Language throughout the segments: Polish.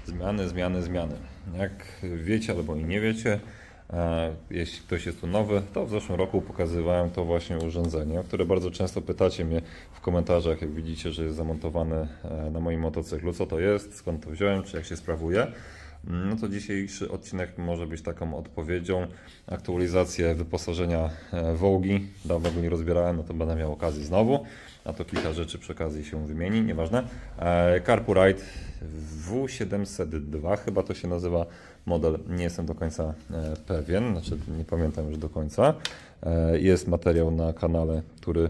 Zmiany. Jak wiecie albo i nie wiecie, jeśli ktoś jest tu nowy, to w zeszłym roku pokazywałem to właśnie urządzenie, o które bardzo często pytacie mnie w komentarzach, jak widzicie, że jest zamontowane na moim motocyklu. Co to jest, skąd to wziąłem, czy jak się sprawuje. No to dzisiejszy odcinek może być taką odpowiedzią. Aktualizację wyposażenia Vogi. Dawno go nie rozbierałem, no to będę miał okazję znowu. A to kilka rzeczy przy okazji się wymieni, nieważne. Carpurite W702 chyba to się nazywa model. Nie jestem do końca pewien, znaczy nie pamiętam już do końca. Jest materiał na kanale, który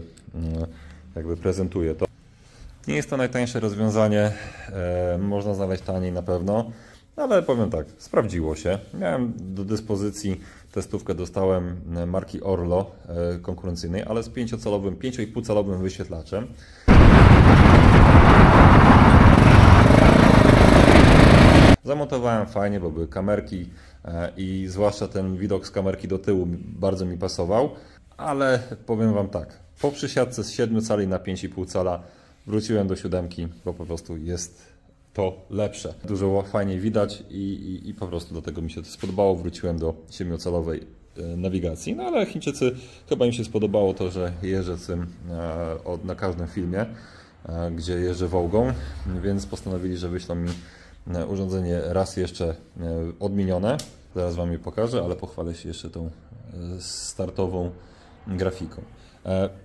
jakby prezentuje to. Nie jest to najtańsze rozwiązanie, można znaleźć taniej na pewno. Ale powiem tak, sprawdziło się. Miałem do dyspozycji testówkę, dostałem marki Orlo konkurencyjnej, ale z 5,5-calowym wyświetlaczem. Zamontowałem fajnie, bo były kamerki i zwłaszcza ten widok z kamerki do tyłu bardzo mi pasował. Ale powiem Wam tak, po przysiadce z 7 cali na 5,5 cala wróciłem do 7, bo po prostu jest to lepsze. Dużo fajniej widać i po prostu dlatego mi się to spodobało. Wróciłem do 7-calowej nawigacji. No ale Chińczycy chyba im się spodobało to, że jeżdżę tym na każdym filmie, gdzie jeżdżę Vogą, więc postanowili, że wyślą mi urządzenie raz jeszcze odmienione. Zaraz Wam je pokażę, ale pochwalę się jeszcze tą startową grafiką.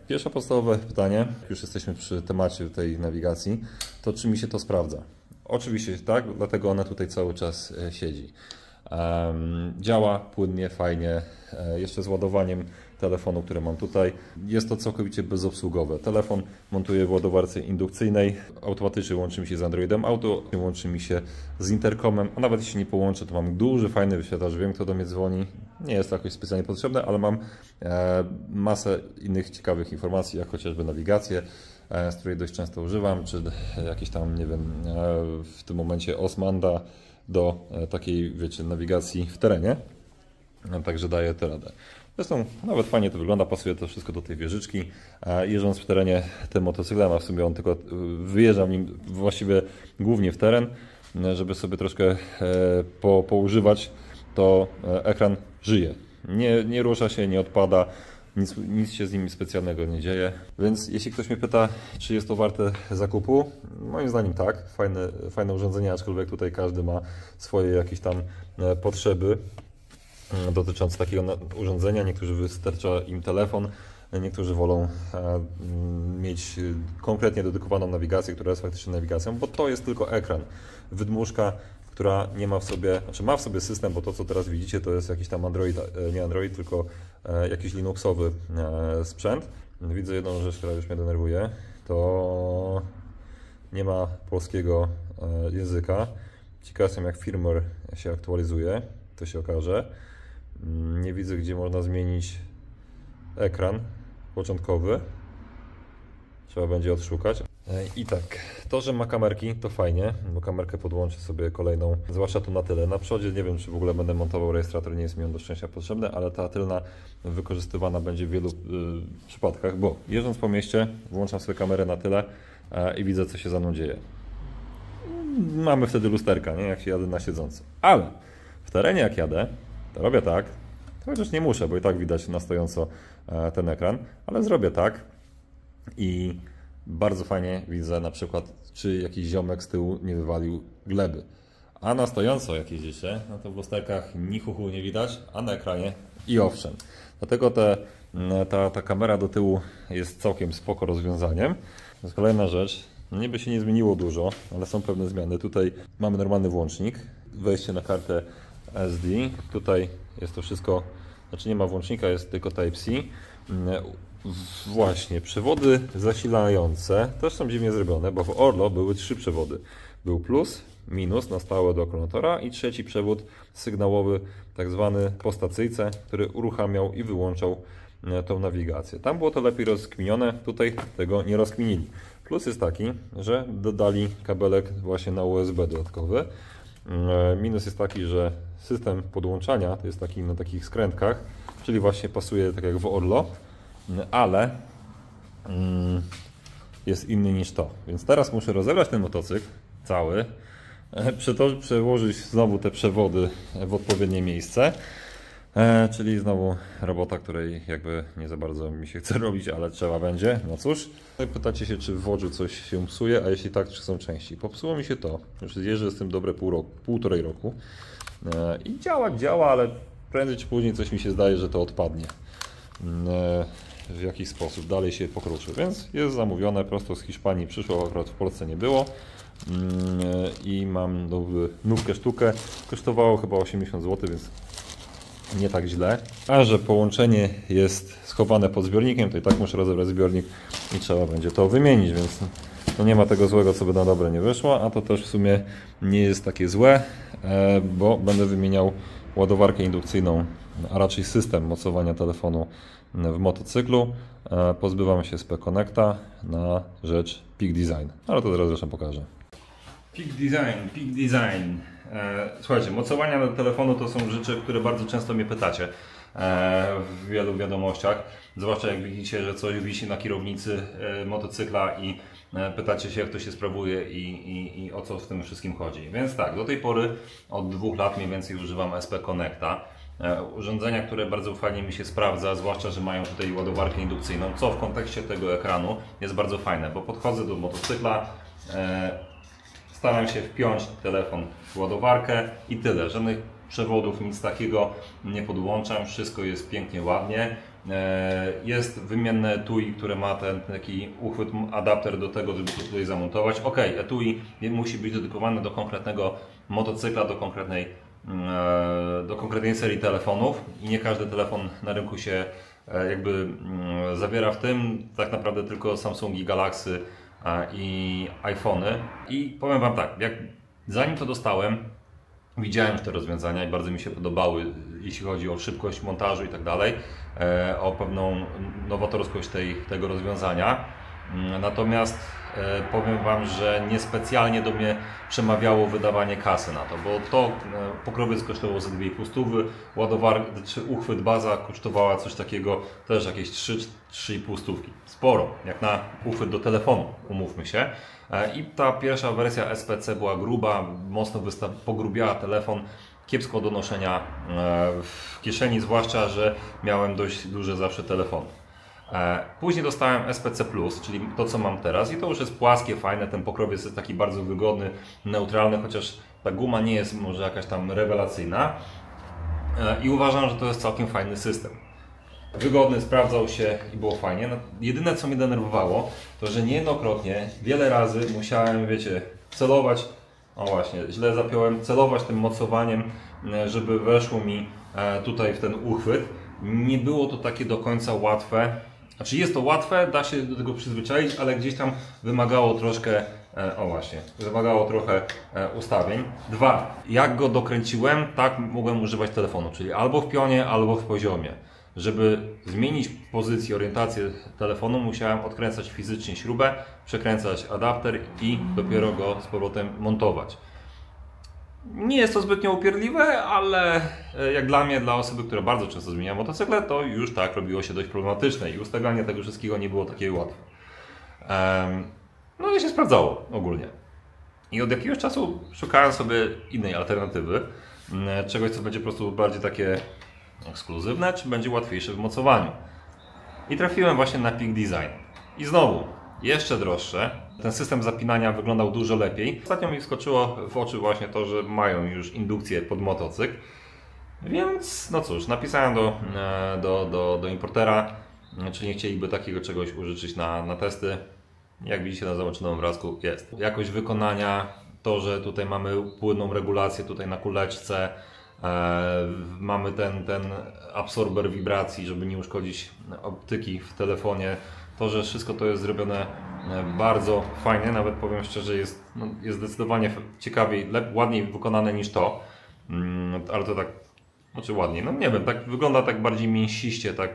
Pierwsze podstawowe pytanie, jak już jesteśmy przy temacie tej nawigacji, to czy mi się to sprawdza? Oczywiście tak, dlatego ona tutaj cały czas siedzi. Działa płynnie, fajnie, jeszcze z ładowaniem telefonu, który mam tutaj. Jest to całkowicie bezobsługowe. Telefon montuję w ładowarce indukcyjnej, automatycznie łączy mi się z Androidem Auto, łączy mi się z interkomem, a nawet jeśli nie połączę, to mam duży, fajny wyświetlacz, wiem kto do mnie dzwoni. Nie jest to jakoś specjalnie potrzebne, ale mam masę innych ciekawych informacji, jak chociażby nawigację, z której dość często używam, czy jakieś tam, nie wiem, w tym momencie Osmanda do takiej, wiecie, nawigacji w terenie. Także daje to radę. Zresztą nawet fajnie to wygląda, pasuje to wszystko do tej wieżyczki. Jeżdżąc w terenie tym motocyklem, a w sumie on tylko wyjeżdżam nim właściwie głównie w teren, żeby sobie troszkę poużywać, to ekran żyje. Nie rusza się, nie odpada. Nic się z nim specjalnego nie dzieje, więc jeśli ktoś mnie pyta, czy jest to warte zakupu, moim zdaniem tak, fajne urządzenie, aczkolwiek tutaj każdy ma swoje jakieś tam potrzeby dotyczące takiego urządzenia. Niektórzy wystarcza im telefon, niektórzy wolą mieć konkretnie dedykowaną nawigację, która jest faktycznie nawigacją, bo to jest tylko ekran. Wydmuszka, która nie ma w sobie, znaczy ma w sobie system, bo to co teraz widzicie to jest jakiś tam Android, nie Android, tylko jakiś Linuxowy sprzęt. Widzę jedną rzecz, która już mnie denerwuje, to nie ma polskiego języka. Ciekaw jestem jak firmware się aktualizuje, to się okaże. Nie widzę gdzie można zmienić ekran początkowy. Trzeba będzie odszukać. I tak, to, że ma kamerki, to fajnie, bo kamerkę podłączę sobie kolejną, zwłaszcza tu na tyle. Na przodzie nie wiem, czy w ogóle będę montował rejestrator, nie jest mi on do szczęścia potrzebny, ale ta tylna wykorzystywana będzie w wielu przypadkach, bo jeżdżąc po mieście, włączam sobie kamerę na tyle i widzę, co się za mną dzieje. Mamy wtedy lusterka, nie? Jak się jadę na siedząco. Ale w terenie jak jadę, to robię tak, chociaż nie muszę, bo i tak widać na stojąco ten ekran, ale zrobię tak i bardzo fajnie widzę na przykład, czy jakiś ziomek z tyłu nie wywalił gleby. A na stojąco jak jeździcie, no to w lusterkach ni chuchu nie widać, a na ekranie i owszem. Dlatego ta kamera do tyłu jest całkiem spoko rozwiązaniem. To jest kolejna rzecz. No niby się nie zmieniło dużo, ale są pewne zmiany. Tutaj mamy normalny włącznik, wejście na kartę SD. Tutaj jest to wszystko, znaczy nie ma włącznika, jest tylko Type-C. Właśnie, przewody zasilające też są dziwnie zrobione, bo w Orlo były 3 przewody. Był plus, minus na stałe do akumulatora i trzeci przewód sygnałowy, tak zwany po stacyjce, który uruchamiał i wyłączał tą nawigację. Tam było to lepiej rozkminione, tutaj tego nie rozkminili. Plus jest taki, że dodali kabelek właśnie na USB dodatkowy. Minus jest taki, że system podłączania to jest taki na takich skrętkach, czyli właśnie pasuje tak jak w Orlo, ale jest inny niż to. Więc teraz muszę rozebrać ten motocykl cały, przełożyć znowu te przewody w odpowiednie miejsce. Czyli znowu robota, której jakby nie za bardzo mi się chce robić, ale trzeba będzie. No cóż, pytacie się, czy w Wodżu coś się psuje, a jeśli tak, czy są części. Popsuło mi się to. Już jeżdżę z tym dobre półtorej roku. I działa, ale prędzej czy później coś mi się zdaje, że to odpadnie. W jakiś sposób dalej się pokruszy. Więc jest zamówione prosto z Hiszpanii. Przyszło, akurat w Polsce nie było. I mam nówkę sztukę. Kosztowało chyba 80 zł, więc nie tak źle. A że połączenie jest schowane pod zbiornikiem, to i tak muszę rozebrać zbiornik i trzeba będzie to wymienić, więc no nie ma tego złego, co by na dobre nie wyszło, a to też w sumie nie jest takie złe, bo będę wymieniał ładowarkę indukcyjną, a raczej system mocowania telefonu w motocyklu. Pozbywam się SP-Connecta na rzecz Peak Design, ale to zaraz zresztą pokażę. Peak Design. Słuchajcie, mocowania do telefonu to są rzeczy, które bardzo często mnie pytacie w wielu wiadomościach. Zwłaszcza jak widzicie, że coś wisi na kierownicy motocykla i pytacie się, jak to się sprawuje i o co w tym wszystkim chodzi. Więc tak, do tej pory od 2 lat mniej więcej używam SP-Connecta. Urządzenia, które bardzo fajnie mi się sprawdza, zwłaszcza, że mają tutaj ładowarkę indukcyjną, co w kontekście tego ekranu jest bardzo fajne, bo podchodzę do motocykla, staram się wpiąć telefon w ładowarkę i tyle. Żadnych przewodów, nic takiego nie podłączam. Wszystko jest pięknie, ładnie. Jest wymienne etui, które ma ten taki uchwyt, adapter do tego, żeby to tutaj zamontować. Ok, etui musi być dedykowane do konkretnego motocykla, do konkretnej serii telefonów i nie każdy telefon na rynku się jakby zawiera w tym. Tak naprawdę tylko Samsungi, Galaxy i iPhony. I powiem Wam tak, zanim to dostałem, widziałem już te rozwiązania i bardzo mi się podobały, jeśli chodzi o szybkość montażu i tak dalej, o pewną nowatorskość tego rozwiązania. Natomiast powiem Wam, że niespecjalnie do mnie przemawiało wydawanie kasy na to, bo to pokrowiec kosztował za 2,5 ładowarka czy uchwyt baza kosztowała coś takiego też jakieś 3,5 stówki. Sporo, jak na uchwyt do telefonu, umówmy się. I ta pierwsza wersja SPC była gruba, mocno pogrubiała telefon, kiepsko do noszenia w kieszeni, zwłaszcza, że miałem dość duże zawsze telefony. Później dostałem SPC+, czyli to, co mam teraz, i to już jest płaskie, fajne, ten pokrowiec jest taki bardzo wygodny, neutralny, chociaż ta guma nie jest może jakaś tam rewelacyjna i uważam, że to jest całkiem fajny system. Wygodny, sprawdzał się i było fajnie. No, jedyne, co mnie denerwowało, to że niejednokrotnie, wiele razy musiałem, wiecie, celować, o właśnie, źle zapiąłem, celować tym mocowaniem, żeby weszło mi tutaj w ten uchwyt. Nie było to takie do końca łatwe. Znaczy jest to łatwe, da się do tego przyzwyczaić, ale gdzieś tam wymagało troszkę, wymagało trochę ustawień. 2. Jak go dokręciłem, tak mogłem używać telefonu, czyli albo w pionie, albo w poziomie. Żeby zmienić pozycję, orientację telefonu, musiałem odkręcać fizycznie śrubę, przekręcać adapter i dopiero go z powrotem montować. Nie jest to zbytnio upierdliwe, ale jak dla mnie, dla osoby, która bardzo często zmienia motocykle, to już tak robiło się dość problematyczne i ustawianie tego wszystkiego nie było takie łatwe. No i się sprawdzało ogólnie. I od jakiegoś czasu szukałem sobie innej alternatywy, czegoś, co będzie po prostu bardziej takie ekskluzywne, czy będzie łatwiejsze w mocowaniu. I trafiłem właśnie na Peak Design. I znowu, jeszcze droższe. Ten system zapinania wyglądał dużo lepiej. Ostatnio mi wskoczyło w oczy właśnie to, że mają już indukcję pod motocykl. Więc no cóż, napisałem do importera, czy nie chcieliby takiego czegoś użyczyć na testy. Jak widzicie na załączonym obrazku jest. Jakość wykonania, to, że tutaj mamy płynną regulację tutaj na kuleczce. Mamy ten absorber wibracji, żeby nie uszkodzić optyki w telefonie. To, że wszystko to jest zrobione bardzo fajnie, nawet powiem szczerze, jest zdecydowanie ciekawiej, ładniej wykonane niż to. Ale to tak, znaczy ładniej, no nie wiem, tak wygląda tak bardziej mięsiście, tak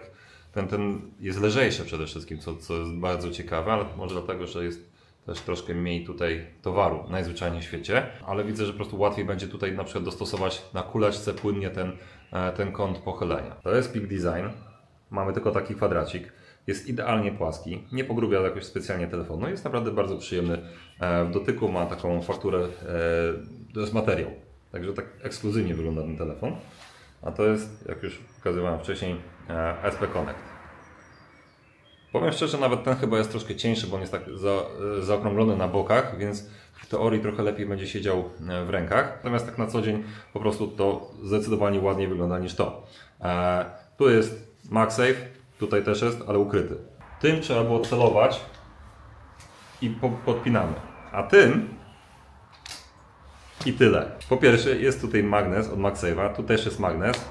ten jest lżejszy przede wszystkim, co jest bardzo ciekawe, ale może dlatego, że jest też troszkę mniej tutaj towaru najzwyczajniej w świecie, ale widzę, że po prostu łatwiej będzie tutaj na przykład dostosować na kuleczce płynnie ten kąt pochylenia. To jest Peak Design, mamy tylko taki kwadracik, jest idealnie płaski, nie pogrubia jakoś specjalnie telefonu, jest naprawdę bardzo przyjemny w dotyku, ma taką fakturę To jest materiał. Także tak ekskluzywnie wygląda ten telefon. A to jest, jak już pokazywałem wcześniej, SP Connect. Powiem szczerze, nawet ten chyba jest troszkę cieńszy, bo on jest tak zaokrąglony na bokach, więc w teorii trochę lepiej będzie siedział w rękach. Natomiast tak na co dzień po prostu to zdecydowanie ładniej wygląda niż to. Tu jest MagSafe, tutaj też jest, ale ukryty. Tym trzeba było celować i podpinamy. A tym i tyle. Po pierwsze jest tutaj magnes od MagSafe'a, tu też jest magnes,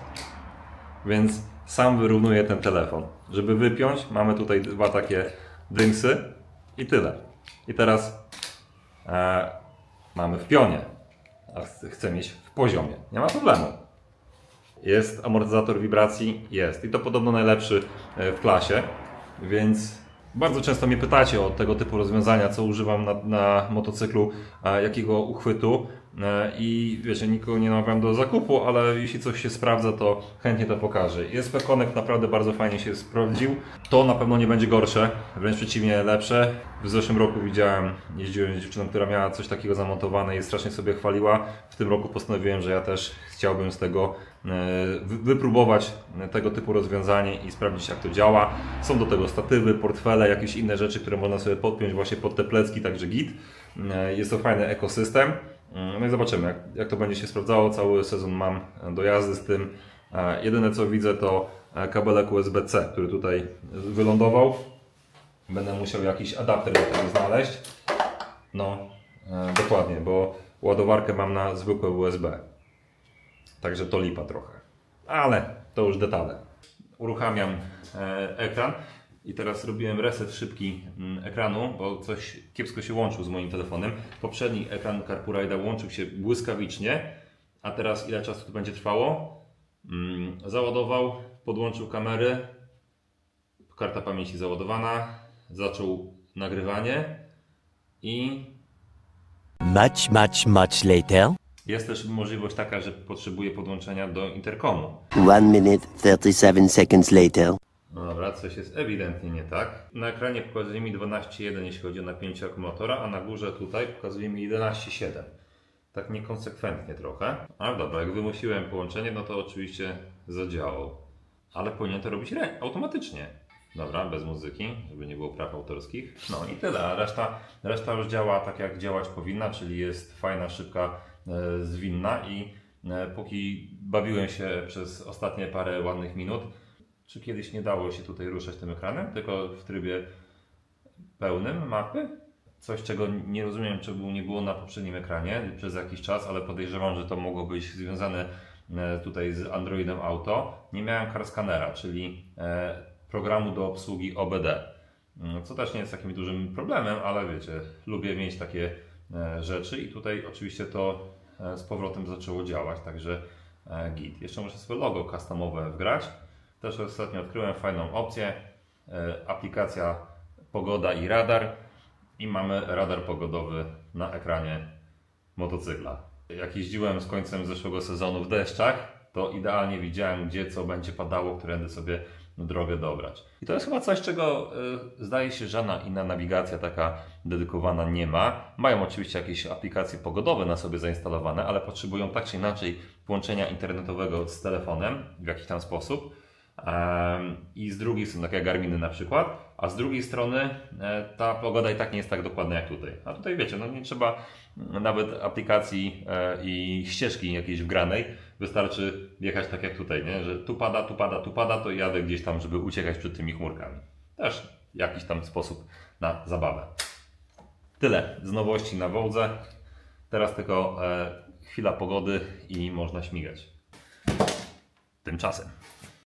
więc sam wyrównuje ten telefon. Żeby wypiąć, mamy tutaj dwa takie dymsy i tyle. I teraz mamy w pionie, a chcę mieć w poziomie. Nie ma problemu. Jest amortyzator wibracji? Jest. I to podobno najlepszy w klasie, więc bardzo często mnie pytacie o tego typu rozwiązania, co używam na motocyklu, jakiego uchwytu. I wiecie, nikogo nie namawiam do zakupu, ale jeśli coś się sprawdza, to chętnie to pokażę. SP Connect naprawdę bardzo fajnie się sprawdził. To na pewno nie będzie gorsze, wręcz przeciwnie, lepsze. W zeszłym roku jeździłem z dziewczyną, która miała coś takiego zamontowane i strasznie sobie chwaliła. W tym roku postanowiłem, że ja też chciałbym z tego wypróbować tego typu rozwiązanie i sprawdzić, jak to działa. Są do tego statywy, portfele, jakieś inne rzeczy, które można sobie podpiąć właśnie pod te plecki, także git. Jest to fajny ekosystem. No i zobaczymy, jak to będzie się sprawdzało. Cały sezon mam do jazdy z tym. Jedyne co widzę, to kabelek USB-C, który tutaj wylądował. Będę musiał jakiś adapter do tego znaleźć. No, dokładnie, bo ładowarkę mam na zwykłe USB. Także to lipa trochę. Ale to już detale. Uruchamiam ekran. I teraz robiłem reset szybki ekranu, bo coś kiepsko się łączył z moim telefonem. Poprzedni ekran CarPlay łączył się błyskawicznie, a teraz ile czasu to będzie trwało? Załadował, podłączył kamery, karta pamięci załadowana, zaczął nagrywanie i... Much later. Jest też możliwość taka, że potrzebuje podłączenia do interkomu. 1 minute 37 seconds later. No dobra, coś jest ewidentnie nie tak. Na ekranie pokazuje mi 12,1 jeśli chodzi o napięcie akumulatora, a na górze tutaj pokazuje mi 11,7. Tak niekonsekwentnie trochę. Ale dobra, jak wymusiłem połączenie, no to oczywiście zadziałał. Ale powinien to robić automatycznie. Dobra, bez muzyki, żeby nie było praw autorskich. No i tyle, a reszta już działa tak jak działać powinna, czyli jest fajna, szybka, zwinna i póki bawiłem się przez ostatnie parę ładnych minut, czy kiedyś nie dało się tutaj ruszać tym ekranem, tylko w trybie pełnym mapy? Coś, czego nie rozumiem, czego nie było na poprzednim ekranie przez jakiś czas, ale podejrzewam, że to mogło być związane tutaj z Androidem Auto. Nie miałem car scannera, czyli programu do obsługi OBD, co też nie jest takim dużym problemem, ale wiecie, lubię mieć takie rzeczy i tutaj oczywiście to z powrotem zaczęło działać, także git. Jeszcze muszę swoje logo customowe wgrać. Też ostatnio odkryłem fajną opcję, aplikacja pogoda i radar i mamy radar pogodowy na ekranie motocykla. Jak jeździłem z końcem zeszłego sezonu w deszczach, to idealnie widziałem, gdzie co będzie padało, którędy sobie drogę dobrać. I to jest chyba coś, czego zdaje się żadna inna nawigacja taka dedykowana nie ma. Mają oczywiście jakieś aplikacje pogodowe na sobie zainstalowane, ale potrzebują tak czy inaczej połączenia internetowego z telefonem w jakiś tam sposób. I z drugiej strony, tak jak Garminy na przykład, a z drugiej strony ta pogoda i tak nie jest tak dokładna jak tutaj. A tutaj wiecie, no nie trzeba nawet aplikacji i ścieżki jakiejś wgranej, wystarczy jechać tak jak tutaj, nie? Że tu pada, tu pada, tu pada, to jadę gdzieś tam, żeby uciekać przed tymi chmurkami. Też jakiś tam sposób na zabawę. Tyle z nowości na Voldze. Teraz tylko chwila pogody i można śmigać. Tymczasem.